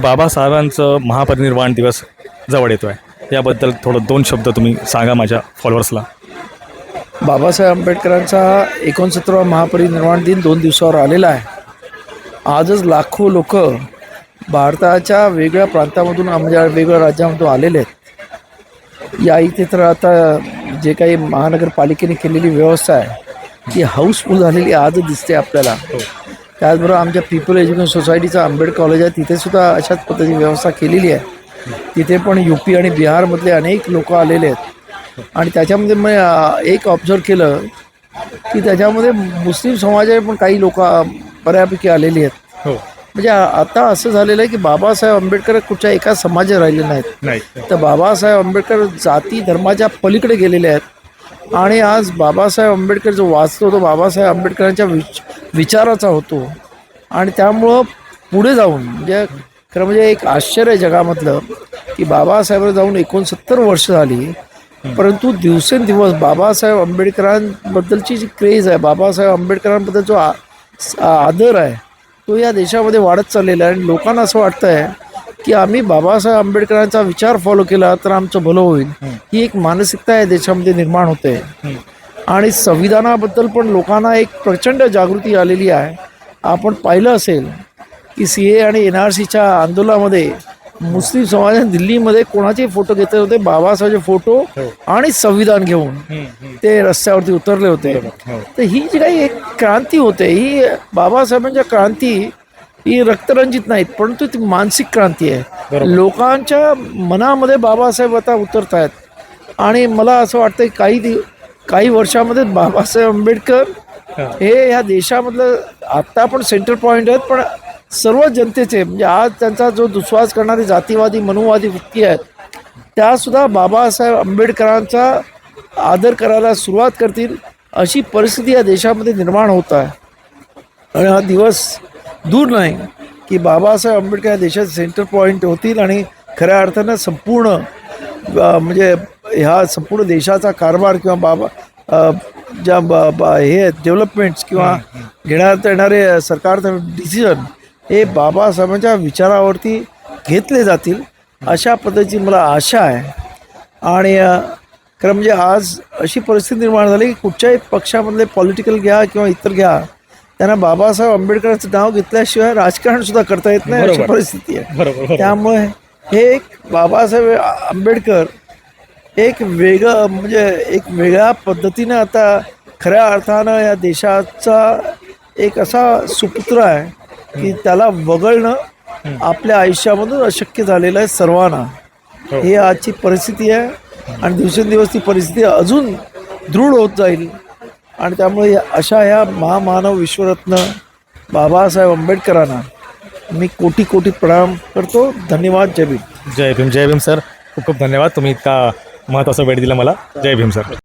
बाबासाहेबांचं महापरिनिर्वाण दिवस जवळ येतो आहे, याबद्दल थोडं 2 शब्द तुम्ही सांगा माझ्या फॉलोअर्सला. बाबासाहेब आंबेडकरांचा 69वा महापरिनिर्वाण दिन 2 दिवसावर आलेला आहे. आजच लाखो लोक भारताच्या वेगळ्या प्रांतामधून म्हणजे वेगळ्या राज्यामधून आलेले आहेत. या इथे तर आता जे काही महानगरपालिकेने केलेली व्यवस्था आहे ती हाऊसफुल झालेली आजच दिसते आपल्याला. त्याचबरोबर आमच्या पीपल एज्युकेशन सोसायटीचं आंबेडकर कॉलेज आहे, तिथेसुद्धा अशाच पद्धतीची व्यवस्था केलेली आहे. तिथे पण UP आणि बिहारमधले अनेक लोक आलेले आहेत. आणि त्याच्यामध्ये मी एक ऑब्झर्व केलं की त्याच्यामध्ये मुस्लिम समाजाचे पण काही लोक बऱ्यापैकी आलेली आहेत. हो, म्हणजे आता असं झालेलं आहे की बाबासाहेब आंबेडकर कुठच्या एका समाजात राहिले नाहीत. नाही तर बाबासाहेब आंबेडकर जाती धर्माच्या पलीकडे गेलेले आहेत. आणि आज बाबासाहेब आंबेडकर जो वाचतो तो बाबासाहेब आंबेडकरांच्या विचाराचा होतो. आणि त्यामुळं पुढे जाऊन म्हणजे खरं म्हणजे एक आश्चर्य आहे जगामधलं की बाबासाहेब जाऊन 69 वर्ष झाली, परंतु दिवसेंदिवस बाबासाहेब आंबेडकरांबद्दलची जी क्रेज आहे, बाबासाहेब आंबेडकरांबद्दल जो आदर आहे तो या देशामध्ये वाढत चाललेला आहे. आणि लोकांना असं वाटतं आहे की आम्ही बाबासाहेब आंबेडकरांचा विचार फॉलो केला तर आमचं भलं होईल, ही एक मानसिकता या देशामध्ये निर्माण होते. आणि संविधानाबद्दल पण लोकांना एक प्रचंड जागृती आलेली आहे. आपण पाहिलं असेल की CA आणि NRCच्या आंदोलनामध्ये मुस्लिम समाजाने दिल्लीमध्ये कोणाचे फोटो घेतले होते, बाबासाहेबचे फोटो आणि संविधान घेऊन ते रस्त्यावरती उतरले होते. तर ही जी काही एक क्रांती होते, ही बाबासाहेबांच्या क्रांती ही रक्तरंजित नाहीत, परंतु ती मानसिक क्रांती आहे. लोकांच्या मनामध्ये बाबासाहेब आता उतरत आहेत. आणि मला असं वाटतं की काही वर्षामध्ये बाबासाहेब आंबेडकर हे ह्या देशामधलं आत्ता पण सेंटर पॉईंट आहेत, पण सर्व जनतेचे म्हणजे आज त्यांचा जो दुस्वास करणारे जातीवादी मनुवादी वृत्ती आहेत त्यासुद्धा बाबासाहेब आंबेडकरांचा आदर करायला सुरुवात करतील, अशी परिस्थिती या देशामध्ये निर्माण होत आहे. आणि हा दिवस दूर नाही की बाबासाहेब आंबेडकर या देशाचे सेंटर पॉईंट होतील आणि खऱ्या अर्थानं संपूर्ण म्हणजे ह्या संपूर्ण देशाचा कारभार किंवा ज्या हे डेव्हलपमेंट्स किंवा घेण्यात येणारे सरकारचे डिसिजन हे बाबासाहेबांच्या विचारावरती घेतले जातील, अशा पद्धतीची मला आशा आहे. आणि खरं म्हणजे आज अशी परिस्थिती निर्माण झाली की कुठच्याही पक्षामधले पॉलिटिकल घ्या किंवा इतर घ्या, त्यांना बाबासाहेब आंबेडकरांचं नाव घेतल्याशिवाय राजकारणसुद्धा करता येत नाही, अशी परिस्थिती आहे. त्यामुळे हे एक बाबासाहेब आंबेडकर एक वेगळ्या पद्धतीनं आता खऱ्या अर्थानं या देशाचा एक असा सुपुत्र आहे की त्याला वगळणं आपल्या आयुष्यामधून अशक्य झालेलं आहे सर्वांना. ही आजची परिस्थिती आहे आणि दिवसेंदिवस ती परिस्थिती अजून दृढ होत जाईल. आणि त्यामुळे अशा ह्या महामानव विश्वरत्न बाबासाहेब आंबेडकरांना मी कोटी कोटी प्रणाम करतो. धन्यवाद. जय भीम. जय भीम. जय भीम सर, खूप खूप धन्यवाद. तुम्ही इतका महत्त्वाचा वेळ दिला मला. जय भीम सर.